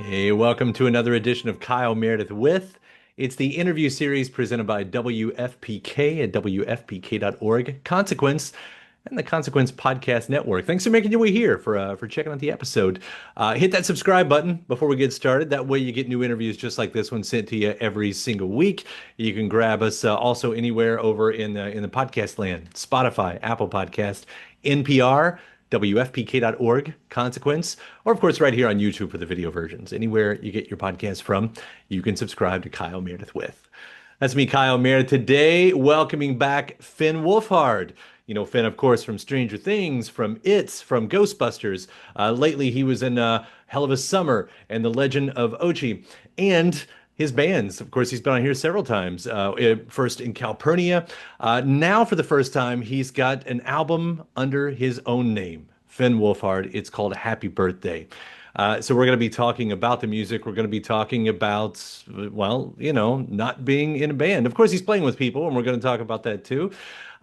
Hey, welcome to another edition of Kyle Meredith with. It's the interview series presented by WFPK at WFPK.org, Consequence, and the Consequence Podcast Network. Thanks for making your way here for checking out the episode. Hit that subscribe button before we get started. That way you get new interviews just like this one sent to you every single week. You can grab us also anywhere over in the podcast land, Spotify, Apple Podcast, NPR. WFPK.org, Consequence, or of course right here on YouTube for the video versions. Anywhere you get your podcast from, you can subscribe to Kyle Meredith with. That's me, Kyle Meredith. Today, welcoming back Finn Wolfhard. You know, Finn, of course, from Stranger Things, from It's, from Ghostbusters. Lately, he was in Hell of a Summer and The Legend of Ochi. And his bands. Of course, he's been on here several times. First in Calpurnia. Now, for the first time, he's got an album under his own name, Finn Wolfhard. It's called Happy Birthday. So we're going to be talking about the music. We're going to be talking about, well, not being in a band. Of course, he's playing with people, and we're going to talk about that too.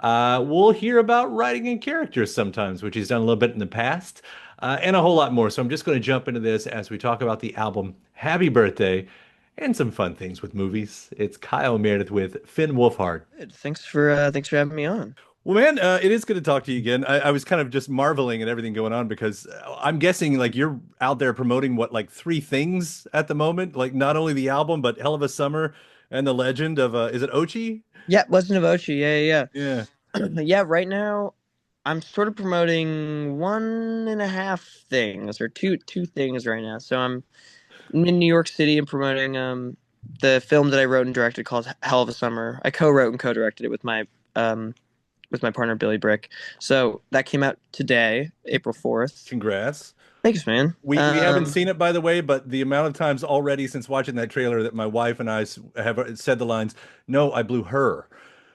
We'll hear about writing in characters sometimes, which he's done a little bit in the past, and a whole lot more. So I'm just going to jump into this as we talk about the album Happy Birthday and some fun things with movies. It's Kyle Meredith with Finn Wolfhard. Good. Thanks for having me on. Well, man, it is good to talk to you again. I was kind of just marveling at everything going on because I'm guessing like you're out there promoting what, like three things at the moment, like not only the album but Hell of a Summer and the Legend of is it Ochi? Yeah, Legend of Ochi. Yeah, Yeah. yeah, yeah. Yeah, right now I'm sort of promoting one and a half things or two things right now. So I'm in New York City and promoting the film that I wrote and directed called Hell of a Summer. I co-wrote and co-directed it with my partner Billy Brick. So that came out today, April 4th. Congrats. Thanks, man. We haven't seen it, by the way, but the amount of times already since watching that trailer that my wife and I have said the lines, "No, I blew her,"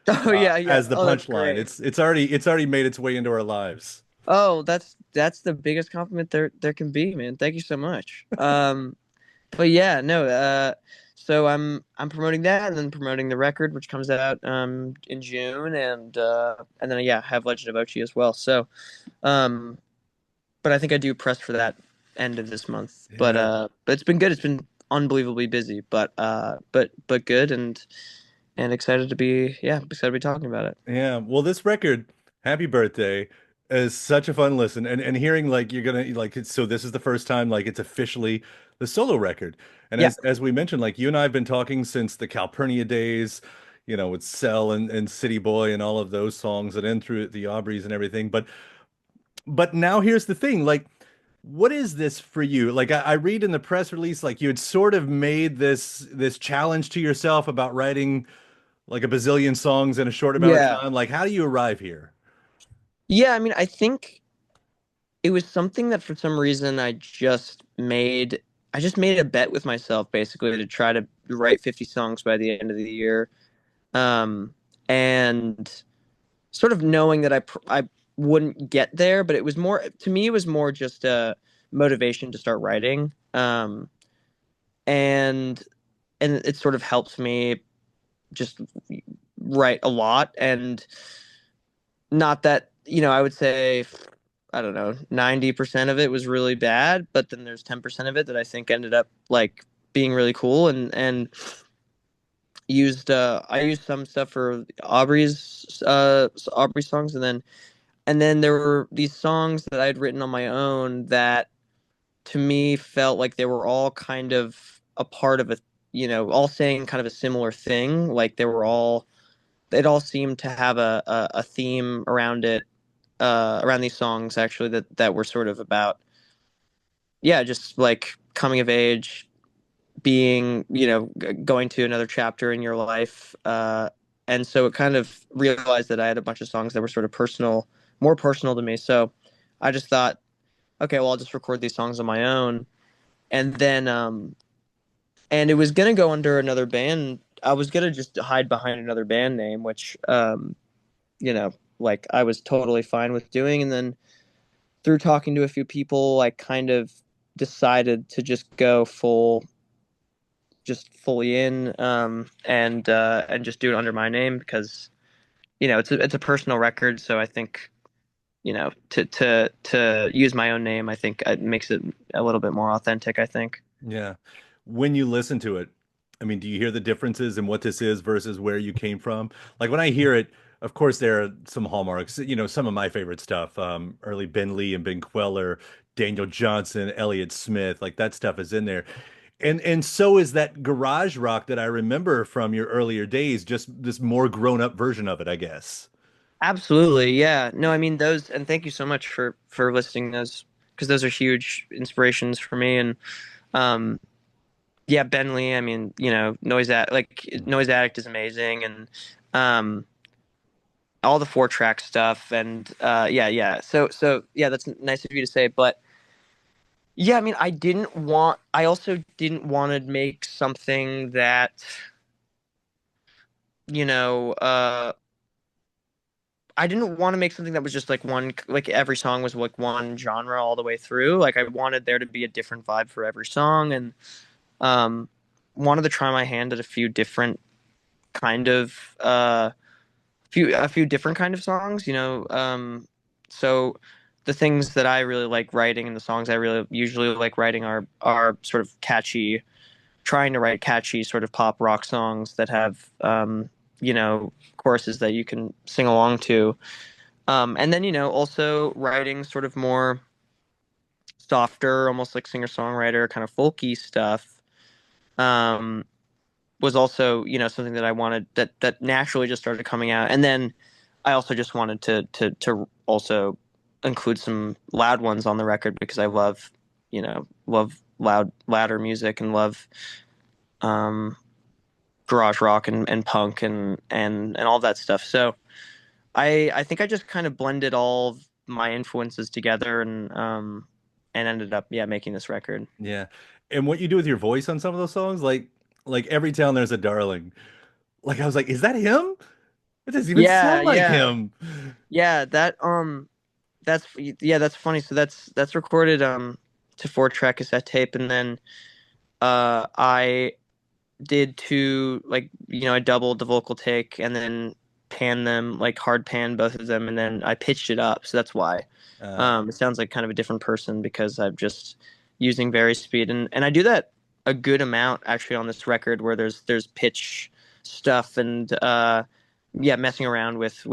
Oh yeah, yeah. as the Oh, that's punchline. great. It's already made its way into our lives. Oh, that's the biggest compliment there can be, man. Thank you so much. But yeah, no. So I'm promoting that, and then promoting the record, which comes out in June, and then yeah, have Legend of Ochi as well. So, um, but I think I do press for that end of this month. Yeah. But it's been good. It's been unbelievably busy, but good, and excited to be talking about it. Yeah, well, this record, Happy Birthday, is such a fun listen. And hearing like you're gonna like so this is the first time like it's officially the solo record. And Yeah, as we mentioned, like you and I have been talking since the Calpurnia days, with Cell and City Boy and all of those songs and then through the Aubreys and everything. But now here's the thing, like what is this for you? Like I read in the press release, like you had sort of made this challenge to yourself about writing like a bazillion songs in a short amount of yeah, time. Like, how do you arrive here? yeah. I mean, I think it was something that for some reason I just made a bet with myself basically to try to write 50 songs by the end of the year. And sort of knowing that I wouldn't get there, but it was more to me it was more just a motivation to start writing. And and it sort of helps me just write a lot, and not that, I would say, I don't know, 90% of it was really bad, but then there's 10% of it that I think ended up like being really cool, and I used some stuff for Aubrey songs, and then there were these songs that I'd written on my own that to me felt like they were all kind of a part of all saying kind of a similar thing. Like it all seemed to have a theme around it, around these songs actually that were sort of about, yeah, just like coming of age, being, going to another chapter in your life. And so it kind of realized that I had a bunch of songs that were sort of more personal to me. So I just thought, okay, well, I'll just record these songs on my own. And then, and it was going to go under another band. I was going to just hide behind another band name, which, like I was totally fine with doing. And then through talking to a few people, I kind of decided to just fully in, and just do it under my name because it's a personal record. So I think, to use my own name, I think it makes it a little bit more authentic, I think. Yeah. When you listen to it, I mean, do you hear the differences in what this is versus where you came from? Like when I hear it, of course, there are some hallmarks, some of my favorite stuff, early Ben Lee and Ben Queller, Daniel Johnston, Elliott Smith, like that stuff is in there. And so is that garage rock that I remember from your earlier days, just this more grown up version of it, I guess. Absolutely, yeah. No, I mean those, and thank you so much for listing those because those are huge inspirations for me. And um, yeah, Bentley. I mean, Noise Addict is amazing, and um, all the 4 track stuff, and yeah. So yeah, that's nice of you to say. But yeah, I mean, I also didn't want to make something that you know, I didn't want to make something that was just like one, like every song was like one genre all the way through. Like I wanted there to be a different vibe for every song, and um, wanted to try my hand at a few different kind of a few different kind of songs. So the things that I really like writing and the songs I really usually like writing are sort of catchy, trying to write catchy sort of pop rock songs that have choruses that you can sing along to. And then, also writing sort of more softer, almost like singer-songwriter kind of folky stuff. Um, was also, something that I wanted that naturally just started coming out. And then I also just wanted to also include some loud ones on the record because I love louder music and love um garage rock and punk and all that stuff. So I think I just kind of blended all of my influences together and ended up making this record. Yeah. And what you do with your voice on some of those songs, like Every Town There's a Darling. Like I was like, is that him? It doesn't even Yeah, sound like yeah. him. Yeah, that's funny. So that's recorded to 4 track cassette tape, and then I did two, like, I doubled the vocal take and then pan them, like hard pan both of them, and then I pitched it up. So that's why Uh, it sounds like kind of a different person because I'm just using Speed, and I do that a good amount actually on this record where there's pitch stuff and messing around with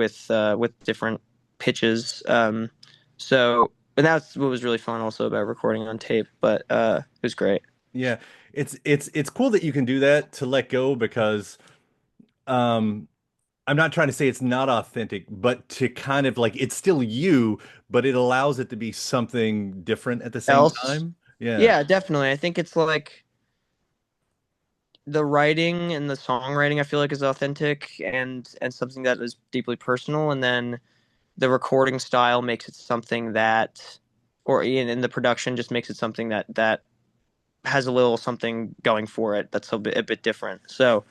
different pitches. And that's what was really fun also about recording on tape, but it was great. yeah. It's cool that you can do that to let go because um I'm not trying to say it's not authentic, but to kind of like it's still you, but it allows it to be something different at the same Else, time. Yeah. yeah, definitely. I think it's like the writing and the songwriting I feel like is authentic and something that is deeply personal, and then the recording style makes it something that, or in the production just makes it something that has a little something going for it that's a bit different. So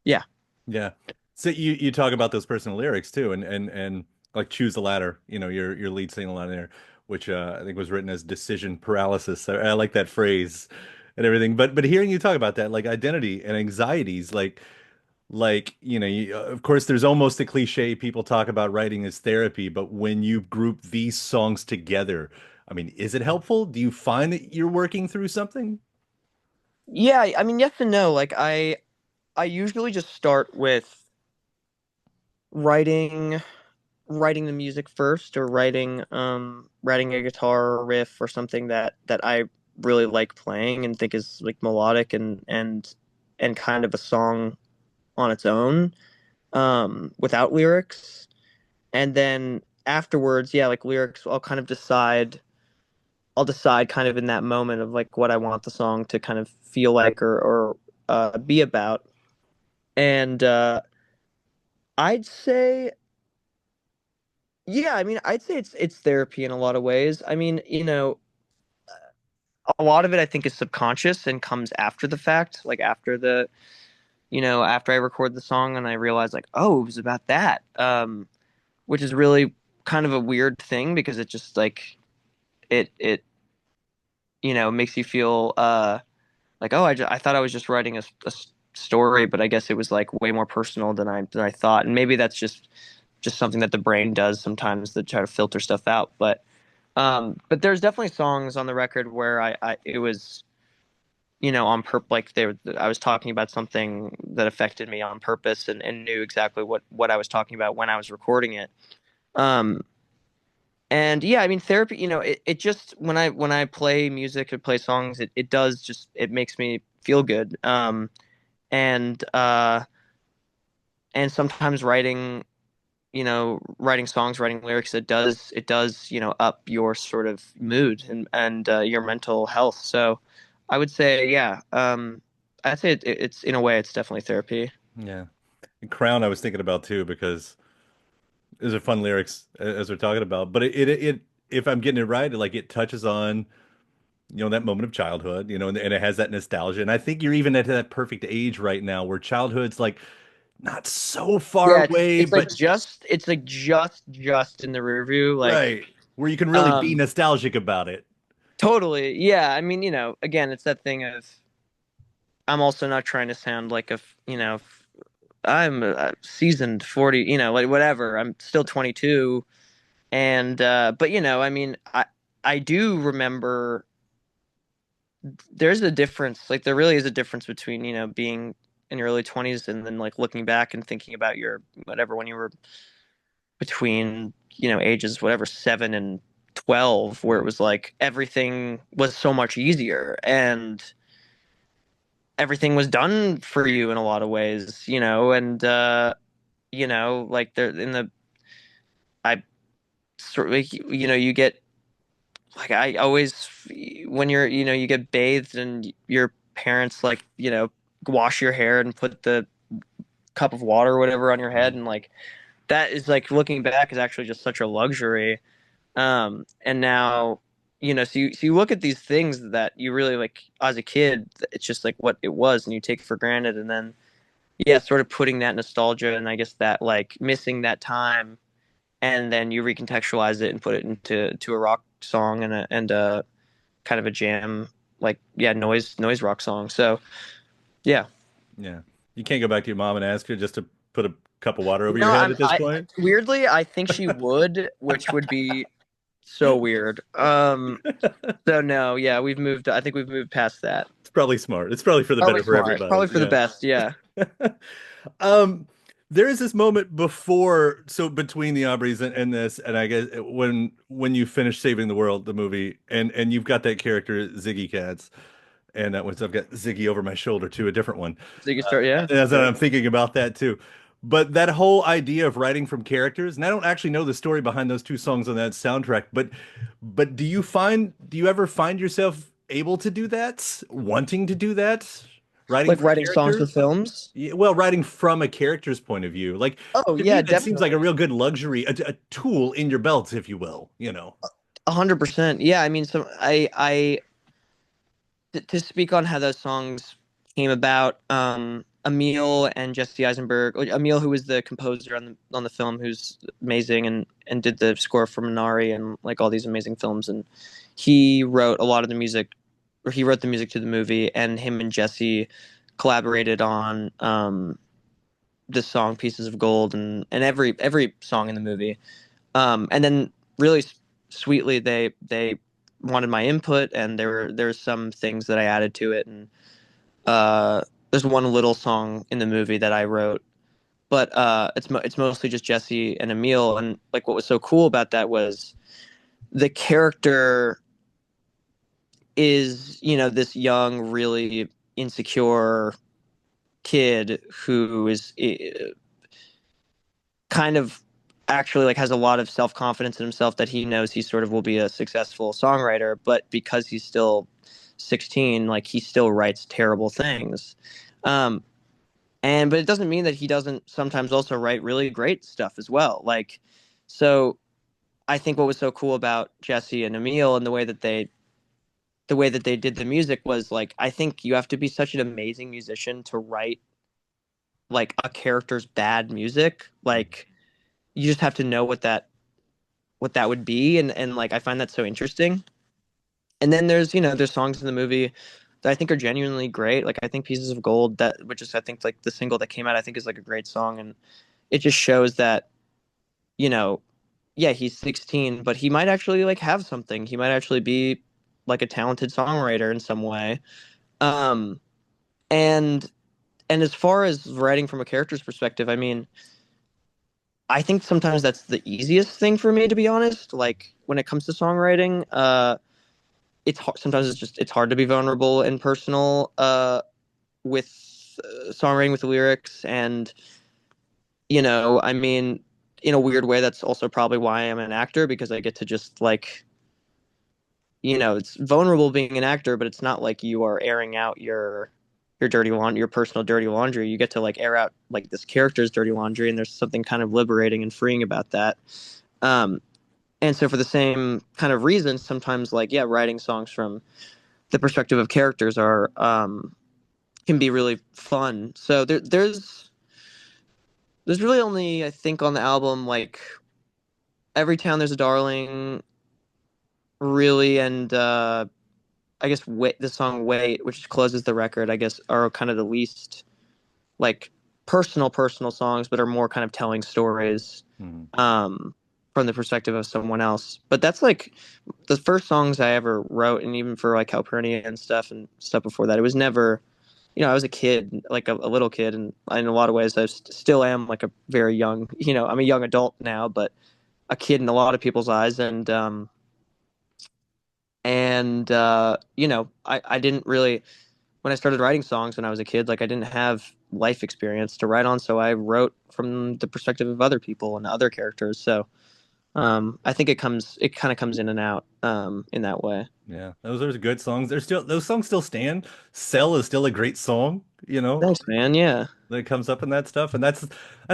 yeah. Yeah. So you talk about those personal lyrics too, and like choose the latter, your lead single on there, which I think was written as decision paralysis. I like that phrase and everything. But hearing you talk about that, like identity and anxieties, like of course, there's almost a cliche people talk about writing as therapy, but when you group these songs together, I mean, is it helpful? Do you find that you're working through something? Yeah, I mean, yes and no. Like I usually just start with writing writing the music first, or writing a guitar riff or something that I really like playing and think is like melodic and kind of a song on its own, without lyrics. And then afterwards, yeah, like lyrics, I'll decide kind of in that moment of like what I want the song to kind of feel like or be about. And I'd say, yeah, I mean, I'd say it's therapy in a lot of ways. I mean, a lot of it I think is subconscious and comes after the fact, like after I record the song and I realize like, oh, it was about that. Which is really kind of a weird thing because it just like it makes you feel like, oh, I thought I was just writing a story, but I guess it was like way more personal than I thought. And maybe that's just something that the brain does sometimes to try to filter stuff out. But there's definitely songs on the record where I it was on purpose, like I was talking about something that affected me on purpose, and knew exactly what I was talking about when I was recording it. Um, and yeah, I mean, therapy, it just, when I play music or play songs, it does just, it makes me feel good. And, and sometimes writing songs, writing lyrics, it does, up your sort of mood and your mental health. So I would say, yeah, I'd say it's, in a way, it's definitely therapy. Yeah. And Crown I was thinking about too because those are fun lyrics as we're talking about. But it if I'm getting it right, like it touches on, that moment of childhood, and it has that nostalgia. And I think you're even at that perfect age right now where childhood's like not so far Yeah, away, it's like but just in the rear view, like right, where you can really be um nostalgic about it. totally. Yeah, I mean, again, it's that thing of, I'm also not trying to sound like I'm a seasoned 40, like whatever. I'm still 22, and but I mean, I do remember there's a difference. Like there really is a difference between, being in your early 20s and then like looking back and thinking about your whatever when you were between, ages whatever 7 and 12, where it was like everything was so much easier and everything was done for you in a lot of ways, and like there in the I sort of, you get, like, I always, when you get bathed and your parents, like, wash your hair and put the cup of water or whatever on your head, and like that is, like, looking back, is actually just such a luxury. And now, so you look at these things that you really, like, as a kid, it's just like what it was and you take for granted, and then yeah, sort of putting that nostalgia and I guess that, like, missing that time, and then you recontextualize it and put it into a rock song and a kind of a jam, like, yeah, noise rock song. So yeah. Yeah. You can't go back to your mom and ask her just to put a cup of water over No, your head I'm at this I point. weirdly, I think she would, which would be so weird. So no, yeah, I think we've moved past that. It's probably smart. It's probably for the Probably better for smart. everybody. Probably for the Yeah. best, yeah. Um, there is this moment before, so between the Aubreys and this, and I guess when you finish Saving the World, the movie, and you've got that character Ziggy Katz, and that was I've got Ziggy over my shoulder too, a different one. So you can start, yeah. As I'm thinking about that too. But that whole idea of writing from characters, and I don't actually know the story behind those two songs on that soundtrack, but do you ever find yourself able to do that, wanting to do that, writing Like for writing songs for characters? films. Yeah, well, writing from a character's point of view. Like Oh to me, yeah, that seems like a definitely. real good luxury, a tool in your belt, if you will. 100%. Yeah, I mean, so to speak on how those songs came about, Emile and Jesse Eisenberg, like, Emile, who was the composer on the film, who's amazing and did the score for Minari and like all these amazing films, and he wrote a lot of the music, or he wrote the music to the movie, and him and Jesse collaborated on the song "Pieces of Gold" and every song in the movie. And then really sweetly, they wanted my input, and there's some things that I added to it, and there's one little song in the movie that I wrote, but it's mostly just Jesse and Emile. And like what was so cool about that was the character is, this young, really insecure kid who is kind of actually, like, has a lot of self-confidence in himself, that he knows he sort of will be a successful songwriter, but because he's still 16, like, he still writes terrible things. um but it doesn't mean that he doesn't sometimes also write really great stuff as well. Like, so I think what was so cool about Jesse and Emile and the way that they did the music was, like, I think you have to be such an amazing musician to write like a character's bad music. Like, you just have to know what that would be, and like I find that so interesting. And then there's songs in the movie that I think are genuinely great. Like, I think "Pieces of Gold," that which is, I think, like the single that came out, I think is like a great song, and it just shows that, you know yeah, he's 16, but he might actually, like, have something. He might actually be like a talented songwriter in some way. Um, and as far as writing from a character's perspective, I mean, I think sometimes that's the easiest thing for me, to be honest. Like when it comes to songwriting, it's hard, sometimes it's hard to be vulnerable and personal with songwriting with the lyrics, and I mean, in a weird way, that's also probably why I'm an actor, because I get to just like, it's vulnerable being an actor, but it's not like you are airing out your dirty laundry, your personal dirty laundry. You get to like air out like this character's dirty laundry, and there's something kind of liberating and freeing about that. Um, and so for the same kind of reasons, sometimes like yeah, writing songs from the perspective of characters are can be really fun. So there's really only, I think, on the album like Every Town There's a Darling, really, and I guess the song Wait, which closes the record, I guess, are kind of the least like personal songs, but are more kind of telling stories Mhm. from the perspective of someone else. But that's like the first songs I ever wrote, and even for like Calpurnia and stuff before that, it was never, I was a kid, like a little kid, and in a lot of ways, I still am like a very young, I'm a young adult now, but a kid in a lot of people's eyes, and I didn't really, when I started writing songs when I was a kid, like I didn't have life experience to write on, so I wrote from the perspective of other people and other characters. So I think it kind of comes in and out in that way. Yeah, those are good songs. Those songs still stand. Cell is still a great song, Thanks, man. Yeah. that comes up in that stuff. And that's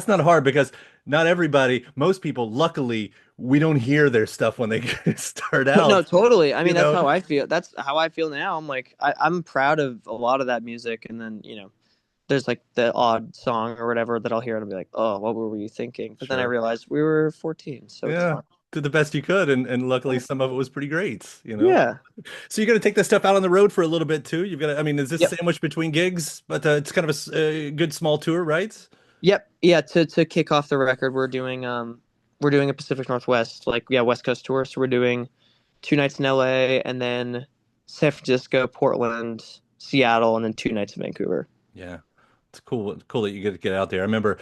not hard because not everybody, most people, luckily, we don't hear their stuff when they start No, out, totally. I you mean, that's know. how I feel. That's how I feel now. I'm like, I'm proud of a lot of that music, and then there's like the odd song or whatever that I'll hear and I'll be like, oh, what were you thinking? But then I Sure. realized we were 14, so it's Yeah. fine. Did the best you could, and luckily some of it was pretty great. Yeah. So you're gonna take this stuff out on the road for a little bit too. I mean, is this Yep. sandwiched between gigs? But it's kind of a good small tour, right? Yep. Yeah. To kick off the record, we're doing a Pacific Northwest, like yeah, West Coast tour. So we're doing 2 nights in LA, and then San Francisco, Portland, Seattle, and then 2 nights in Vancouver. Yeah. It's cool that you get to get out there. I remember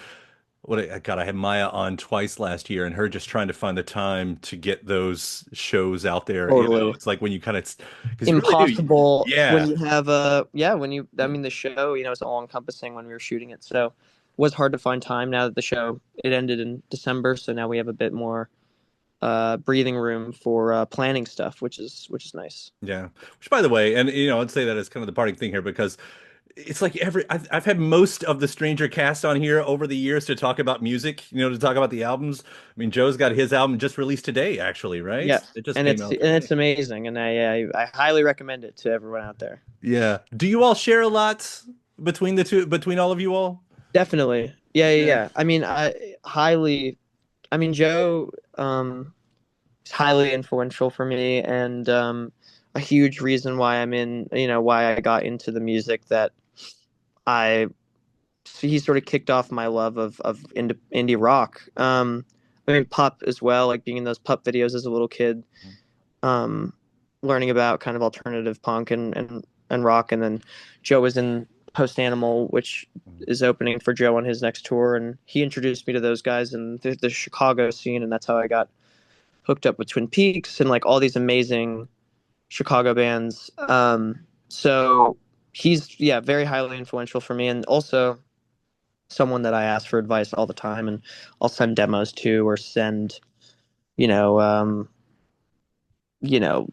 God, I had Maya on twice last year and her just trying to find the time to get those shows out there. Totally. It's like when you kind of, because you really do. Impossible when Yeah, you have I mean the show, it's all encompassing when we were shooting it. So it was hard to find time now that it ended in December, so now we have a bit more breathing room for planning stuff, which is nice. yeah. Which, by the way, and I'd say that as kind of the parting thing here because it's like I've had most of the Stranger cast on here over the years to talk about music, to talk about the albums. I mean, Joe's got his album just released today, actually, right? Yeah. It just And came it's out and today. it's amazing, and I highly recommend it to everyone out there. Yeah. Do you all share a lot between all of you all? Definitely. Yeah, yeah, Yeah. yeah. I mean, Joe is highly influential for me, and a huge reason why why I got into the music that I he sort of kicked off my love of indie rock. I mean, pop as well, like being in those pup videos as a little kid, um, learning about kind of alternative punk and rock, and then Joe was in Post Animal, which is opening for Joe on his next tour, and he introduced me to those guys and the Chicago scene, and that's how I got hooked up with Twin Peaks and like all these amazing Chicago bands. So he's very highly influential for me, and also someone that I ask for advice all the time, and I'll send demos to, or send you know um, you know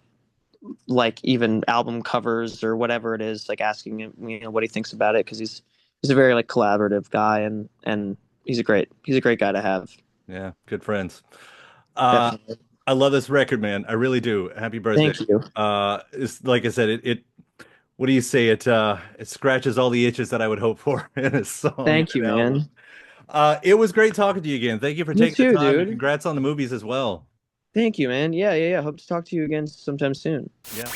like even album covers or whatever it is, like asking him what he thinks about it, because he's a very like collaborative guy, and he's a great guy to have. Yeah, good friends. Uh, Definitely. I love this record, man. I really do. Happy birthday. Thank you. It's like I said, what do you say? It scratches all the itches that I would hope for in a song, in Thank you, an album. man. It was great talking to you again. Thank you for You taking the too, time and dude. congrats on the movies as well. Thank you, man. Yeah, yeah, yeah. Hope to talk to you again sometime soon. Yeah.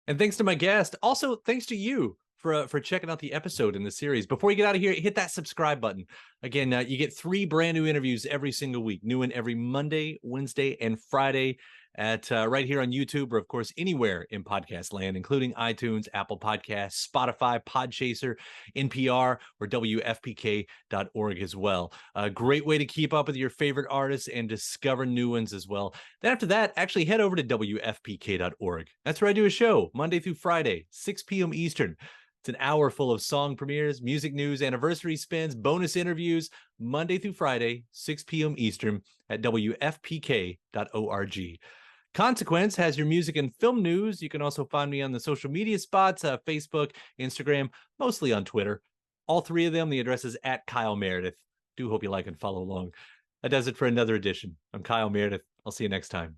And thanks to my guest. Also, thanks to you for checking out the episode in the series. Before you get out of here, hit that subscribe button. Again, you get 3 brand new interviews every single week. New one every Monday, Wednesday, and Friday. at right here on YouTube, or of course anywhere in podcast land, including iTunes, Apple Podcasts, Spotify, Podchaser, NPR, or WFPK.org as well. A great way to keep up with your favorite artists and discover new ones as well. Then after that, actually head over to WFPK.org. That's where I do a show Monday through Friday, 6 p.m. Eastern. It's an hour full of song premieres, music news, anniversary spins, bonus interviews, Monday through Friday, 6 p.m. Eastern at WFPK.org. Consequence has your music and film news. You can also find me on the social media spots, Facebook, Instagram, mostly on Twitter. All three of them, the address is at Kyle Meredith. Do hope you like and follow along. That does it for another edition. I'm Kyle Meredith. I'll see you next time.